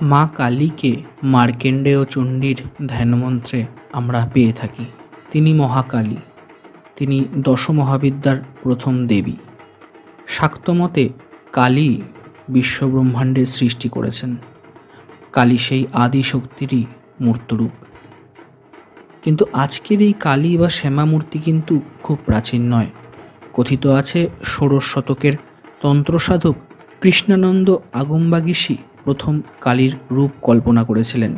মা কালীকে মার্কেন্ডেয় চণ্ডীর ধ্যানমন্ত্রে আমরা পেয়ে থাকি। তিনি মহাকালী, তিনি দশমহাবিদ্যার প্রথম দেবী। শাক্তমতে কালী বিশ্বব্রহ্মাণ্ডের সৃষ্টি করেছেন। কালী সেই আদি শক্তিরই মূর্তরূপ। কিন্তু আজকের এই কালী বা শ্যামা মূর্তি কিন্তু খুব প্রাচীন নয়। কথিত আছে ষোড়শ শতকের তন্ত্রসাধক কৃষ্ণানন্দ আগমবাগীশী প্রথম কালীর রূপ কল্পনা করেছিলেন।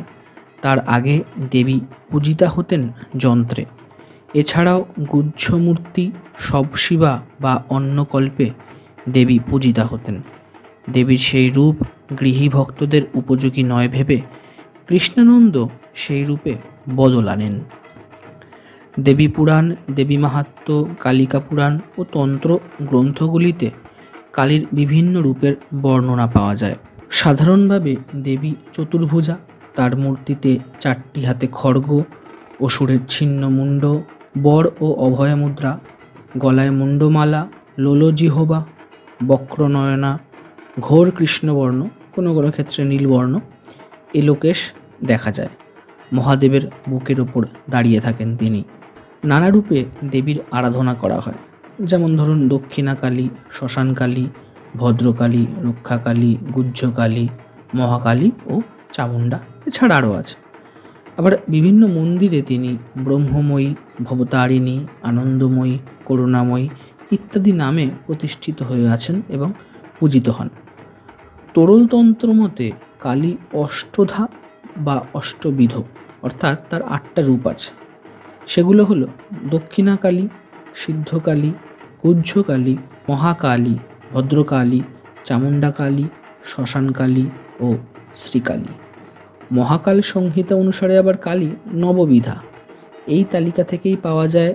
তার আগে দেবী পূজিতা হতেন যন্ত্রে। এছাড়াও গুহ্যমূর্তি, শবশিবা বা অন্নকল্পে দেবী পূজিতা হতেন। দেবীর সেই রূপ গৃহী ভক্তদের উপযোগী নয় ভেবে কৃষ্ণানন্দ সেই রূপে বদল আনেন। দেবী পুরাণ, দেবী মাহাত্ম্য, কালিকা পুরাণ ও তন্ত্র গ্রন্থগুলিতে কালীর বিভিন্ন রূপের বর্ণনা পাওয়া যায়। সাধারণভাবে দেবী চতুর্ভুজা, তার মূর্তিতে 4টি হাতে খড়গ, অসুরের ছিন্ন মুণ্ড, বর ও অভয় মুদ্রা, গলায় মুণ্ডমালা, লোলজিহ্বা, বক্রনয়না, ঘোর কৃষ্ণবর্ণ, কোনো কোনো ক্ষেত্রে নীলবর্ণ এলোকেশ দেখা যায়। মহাদেবের বুকের ওপর দাঁড়িয়ে থাকেন তিনি। নানা রূপে দেবীর আরাধনা করা হয়, যেমন ধরুন দক্ষিণাকালী, শ্মশানকালী, ভদ্রকালী, রক্ষাকালী, গুহ্যকালী, মহাকালী ও চামুণ্ডা। এছাড়া আরও আছে। আবার বিভিন্ন মন্দিরে তিনি ব্রহ্মময়ী, ভবতারিণী, আনন্দময়ী, করুণাময়ী ইত্যাদি নামে প্রতিষ্ঠিত হয়ে আছেন এবং পূজিত হন। তরলতন্ত্র মতে কালী অষ্টধা বা অষ্টবিধ, অর্থাৎ তার 8টা রূপ আছে। সেগুলো হলো দক্ষিণাকালী, সিদ্ধকালী, গুহ্যকালী, মহাকালী, ভদ্রকালী, চামুণ্ডাকালী, শ্মশানকালী ও শ্রীকালী। মহাকাল সংহিতা অনুসারে আবার কালী নববিধা। এই তালিকা থেকেই পাওয়া যায়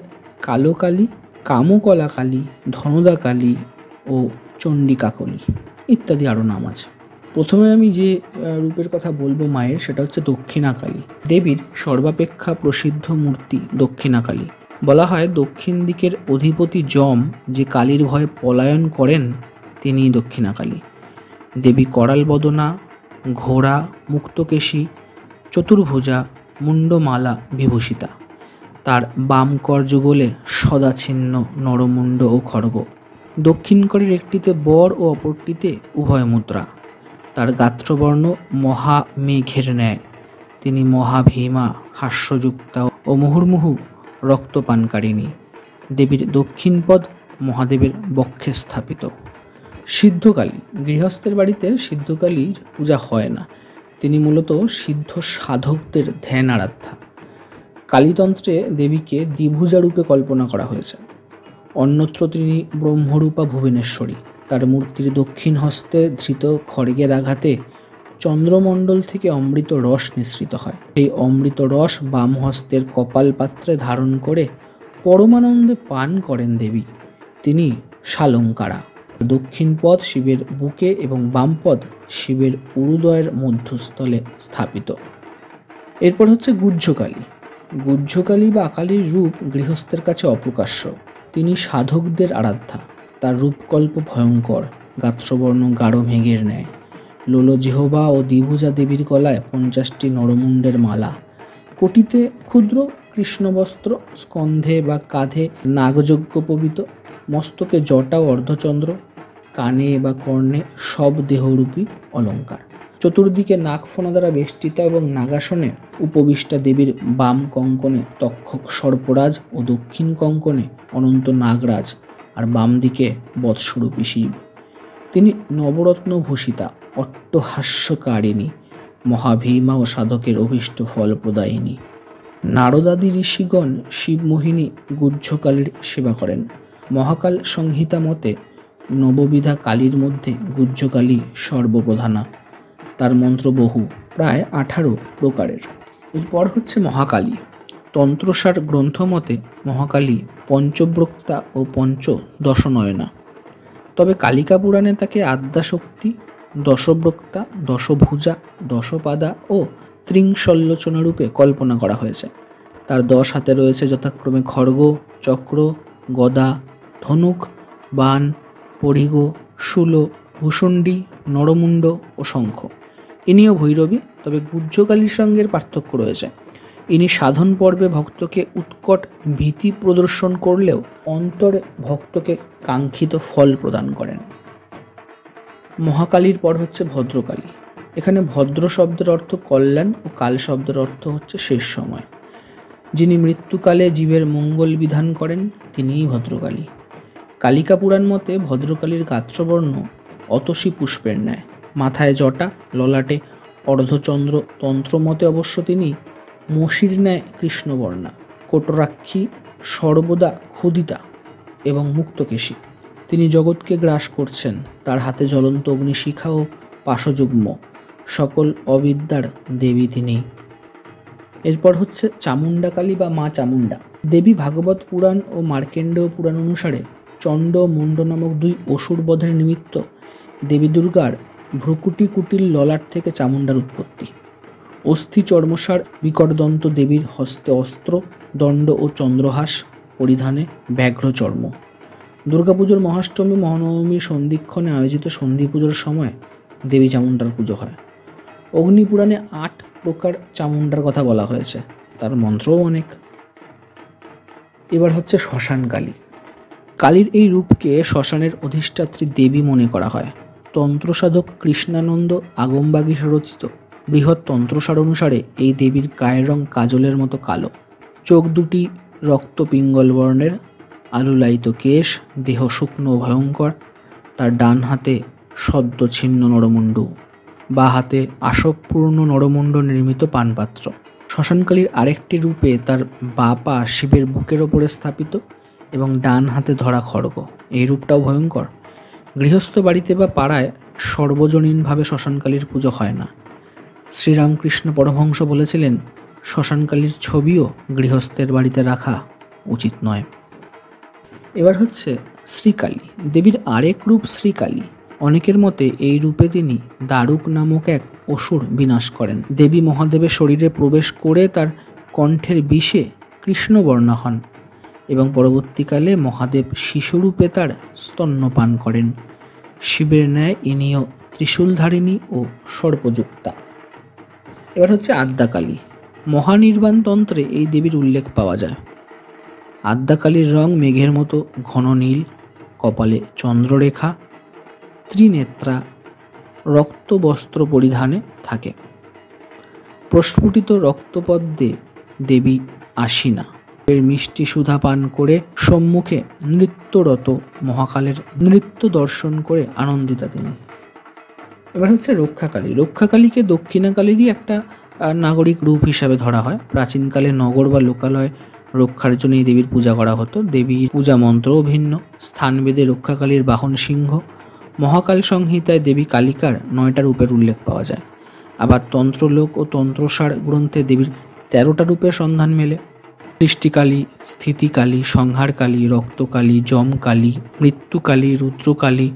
কালো কালী, কামকলা কালী, ধনদা কালী ও চণ্ডিকাকলী ইত্যাদি আরও নাম আছে। প্রথমে আমি যে রূপের কথা বলবো মায়ের, সেটা হচ্ছে দক্ষিণাকালী। দেবীর সর্বাপেক্ষা প্রসিদ্ধ মূর্তি দক্ষিণাকালী। বলা হয় দক্ষিণ দিকের অধিপতি যম যে কালীর ভয়ে পলায়ন করেন, তিনিই দক্ষিণাকালী। দেবী করাল বদনা, ঘোড়া, মুক্তকেশী, চতুর্ভুজা, মুণ্ডমালা বিভূষিতা। তার বাম কর যুগলে সদাছিন্ন নরমুণ্ড ও খড়গ। দক্ষিণ করের একটিতে বর ও অপরটিতে উভয় মুদ্রা। তার গাত্রবর্ণ মহা মেঘের ন্যায়। তিনি মহাভীমা, হাস্যযুক্তা ও মুহুর্মুহু রক্তপানকারিণী। দেবীর দক্ষিণ পদ মহাদেবের বক্ষে স্থাপিত। সিদ্ধকালী। গৃহস্থের বাড়িতে সিদ্ধকালীর পূজা হয় না। তিনি মূলত সিদ্ধ সাধকদের ধ্যান আরাধ্যা। কালীতন্ত্রে দেবীকে দ্বিভুজা রূপে কল্পনা করা হয়েছে। অন্যত্র তিনি ব্রহ্মরূপা ভুবনেশ্বরী। তার মূর্তির দক্ষিণ হস্তে ধৃত খড়গের আঘাতে চন্দ্রমণ্ডল থেকে অমৃত রস নিঃসৃত হয়। এই অমৃত রস বাম হস্তের কপাল পাত্রে ধারণ করে পরমানন্দে পান করেন দেবী। তিনি শালঙ্কারা। দক্ষিণ পদ শিবের বুকে এবং বাম পদ শিবের উরুদয়ের মধ্যস্থলে স্থাপিত। এরপর হচ্ছে গুহ্যকালী। গুহ্যকালী বা আকালীর রূপ গৃহস্থের কাছে অপ্রকাশ্য। তিনি সাধকদের আরাধ্যা। তার রূপকল্প ভয়ঙ্কর, গাত্রবর্ণ গাঢ় মেঘের ন্যায়। লোলজিহ্বা ও দ্বিভুজা দেবীর গলায় 50টি নরমুণ্ডের মালা। কোটিতে ক্ষুদ্র কৃষ্ণবস্ত্র, স্কন্ধে বা কাঁধে নাগযজ্ঞোপবীত, মস্তকে জটা ও অর্ধচন্দ্র, কানে বা কর্ণে সব দেহরূপী অলঙ্কার। চতুর্দিকে নাগফণা দ্বারা বেষ্টিতা এবং নাগাসনে উপবিষ্টা দেবীর বাম কঙ্কনে তক্ষক সর্পরাজ ও দক্ষিণ কঙ্কনে অনন্ত নাগরাজ, আর বাম দিকে বৎসরূপী শিব। তিনি নবরত্ন ভূষিতা, অট্টহাস্যকারিণী, মহাভীমা ও সাধকের অভীষ্ট ফল প্রদায়িনী। নারদাদি ঋষিগণ শিবমোহিনী গুহ্যকালীর সেবা করেন। মহাকাল সংহিতা মতে নববিধা কালীর মধ্যে গুহ্যকালী সর্বপ্রধানা। তার মন্ত্র বহু, প্রায় 18 প্রকারের। এরপর হচ্ছে মহাকালী। তন্ত্রসার গ্রন্থ মতে মহাকালী পঞ্চব্রক্তা ও পঞ্চদশনয়না। তবে কালিকা পুরাণে তাকে আদ্যাশক্তি, দশব্রক্তা, দশভুজা, দশপাদা ও ত্রিংশল্লোচনা রূপে কল্পনা করা হয়েছে। তার 10 হাতে রয়েছে যথাক্রমে খড়গ, চক্র, গদা, ধনুক, বাণ, পরিঘ, শূল, ভূষণ্ডী, নরমুণ্ড ও শঙ্খ। ইনিও ভৈরবী, তবে গুহ্যকালীর সঙ্গে এর পার্থক্য রয়েছে। ইনি সাধন পর্বে ভক্তকে উৎকট ভীতি প্রদর্শন করলেও অন্তরে ভক্তকে কাঙ্ক্ষিত ফল প্রদান করেন। মহাকালীর পর হচ্ছে ভদ্রকালী। এখানে ভদ্র শব্দের অর্থ কল্যাণ ও কাল শব্দের অর্থ হচ্ছে শেষ সময়। যিনি মৃত্যুকালে জীবের মঙ্গল বিধান করেন তিনিই ভদ্রকালী। কালিকা পুরাণ মতে ভদ্রকালীর গাত্রবর্ণ অতসী পুষ্পের ন্যায়, মাথায় জটা, ললাটে অর্ধচন্দ্র। তন্ত্রমতে অবশ্য তিনি মসির ন্যায় কৃষ্ণবর্ণা, কোটরাক্ষী, সর্বদা ক্ষুদিতা এবং মুক্তকেশী। তিনি জগৎকে গ্রাস করছেন। তার হাতে জ্বলন্ত অগ্নিশিখা ও পাশযুগ্ম, সকল অবিদ্যার দেবী তিনি। এরপর হচ্ছে চামুণ্ডা কালী বা মা চামুণ্ডা দেবী। ভাগবত পুরাণ ও মার্কেন্ডেয় পুরাণ অনুসারে চণ্ড ও মুণ্ড নামক দুই অসুর বধের নিমিত্ত দেবী দুর্গার ভ্রুকুটি কুটিল ললাট থেকে চামুণ্ডার উৎপত্তি। অস্থি চর্মসার বিকটদন্ত দেবীর হস্তে অস্ত্র, দণ্ড ও চন্দ্রহাস, পরিধানে ব্যাঘ্র চর্ম। দুর্গাপুজোর মহাষ্টমী, মহানবমী সন্ধিক্ষণে আয়োজিত সন্ধি পুজোর সময় দেবী চামুণ্ডার পুজো হয়। অগ্নিপুরাণে ৮ প্রকার চামুণ্ডার কথা বলা হয়েছে, তার মন্ত্রও অনেক। এবার হচ্ছে শ্মশান কালী। কালীর এই রূপকে শ্মশানের অধিষ্ঠাত্রী দেবী মনে করা হয়। তন্ত্রসাধক কৃষ্ণানন্দ আগমবাগীশ রচিত বৃহৎ তন্ত্রসার অনুসারে এই দেবীর গায়ের রং কাজলের মতো কালো, চোখ দুটি রক্ত পিঙ্গল বর্ণের, আলুলায়িত কেশ, দেহ শুকনো ভয়ঙ্কর। তার ডান হাতে সদ্য ছিন্ন নরমুণ্ড, বা হাতে আসপূর্ণ নরমুণ্ড নির্মিত পানপাত্র। শ্মশানকালীর আরেকটি রূপে তার বা পা শিবের বুকের ওপরে স্থাপিত এবং ডান হাতে ধরা খড়গ। এই রূপটাও ভয়ঙ্কর। গৃহস্থ বাড়িতে বা পাড়ায় সর্বজনীনভাবে শ্মশানকালীর পুজো হয় না। শ্রীরামকৃষ্ণ পরমহংস বলেছিলেন, শ্মশানকালীর ছবিও গৃহস্থের বাড়িতে রাখা উচিত নয়। এবার হচ্ছে শ্রীকালী দেবীর আরেক রূপ শ্রীকালী। অনেকের মতে এই রূপে তিনি দারুক নামক এক অসুর বিনাশ করেন। দেবী মহাদেবের শরীরে প্রবেশ করে তার কণ্ঠের বিষে কৃষ্ণবর্ণা হন এবং পরবর্তীকালে মহাদেব শিশুরূপে তার স্তন্যপান করেন। শিবের ন্যায় ইনিও ত্রিশূলধারিণী ও সর্পযুক্তা। এবার হচ্ছে আদ্যাকালী। মহানির্বাণ তন্ত্রে এই দেবীর উল্লেখ পাওয়া যায়। আদ্যাকালীর রং মেঘের মতো ঘন নীল, কপালে চন্দ্ররেখা, ত্রিনেত্রা, রক্তবস্ত্র পরিধানে থাকে। প্রস্ফুটিত রক্তপদ্মে দেবী আশিনা এর মিষ্টি সুধা পান করে সম্মুখে নৃত্যরত মহাকালের নৃত্য দর্শন করে আনন্দিতা তিনি। এবার হচ্ছে রক্ষাকালী। রক্ষাকালীকে দক্ষিণাকালীরই একটা নাগরিক রূপ হিসাবে ধরা হয়। প্রাচীনকালে নগর বা লোকালয় রক্ষার জন্য এই দেবীর পূজা করা হতো। দেবীর পূজা মন্ত্রও ভিন্ন। স্থানভেদে রক্ষাকালীর বাহন সিংহ। মহাকাল সংহিতায় দেবী কালিকার 9টা রূপের উল্লেখ পাওয়া যায়। আবার তন্ত্রলোক ও তন্ত্রসার গ্রন্থে দেবীর 13টা রূপের সন্ধান মেলে। সৃষ্টিকালী, স্থিতিকালী, সংহারকালী, রক্তকালী, যমকালী, মৃত্যুকালী, রুদ্রকালী,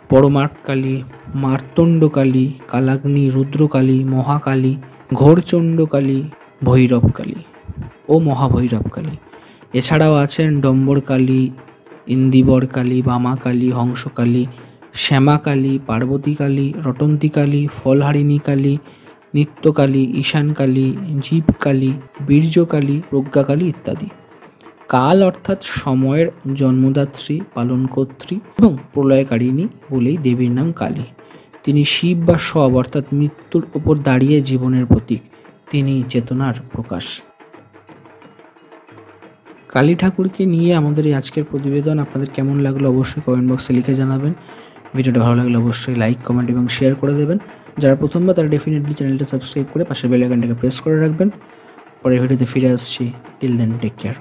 পরমার্থকালী, মার্তণ্ডকালী, কালাগ্নি, রুদ্রকালী, মহাকালী, ঘোরচণ্ডকালী, ভৈরবকালী ও মহাভৈরবকালী। এছাড়াও আছেন ডম্বরকালী, ইন্দিবরকালী, বামাকালী, হংসকালী, শ্যামাকালী, পার্বতীকালী, রটন্তিকালী, ফলহারিণী কালী, নিত্যকালী, ঈশানকালী, জীবকালী, বীর্যকালী, প্রজ্ঞাকালী ইত্যাদি। কাল অর্থাৎ সময়ের জন্মদাত্রী, পালনকর্ত্রী এবং প্রলয়কারিণী বলেই দেবীর নাম কালী। তিনি শিব বা শব অর্থাৎ মৃত্যুর ওপর দাঁড়িয়ে জীবনের প্রতীক। তিনি চেতনার প্রকাশ। কালী ঠাকুরকে নিয়ে আমাদের এই আজকের প্রতিবেদন আপনাদের কেমন লাগলো অবশ্যই কমেন্ট বক্সে লিখে জানাবেন। ভিডিওটা ভালো লাগলে অবশ্যই লাইক, কমেন্ট এবং শেয়ার করে দেবেন। যারা প্রথমবার তারা ডেফিনেটলি চ্যানেলটা সাবস্ক্রাইব করে পাশের বেল আইকনটাকে প্রেস করে রাখবেন। পরের ভিডিওতে ফিরে আসছি। Till then take care.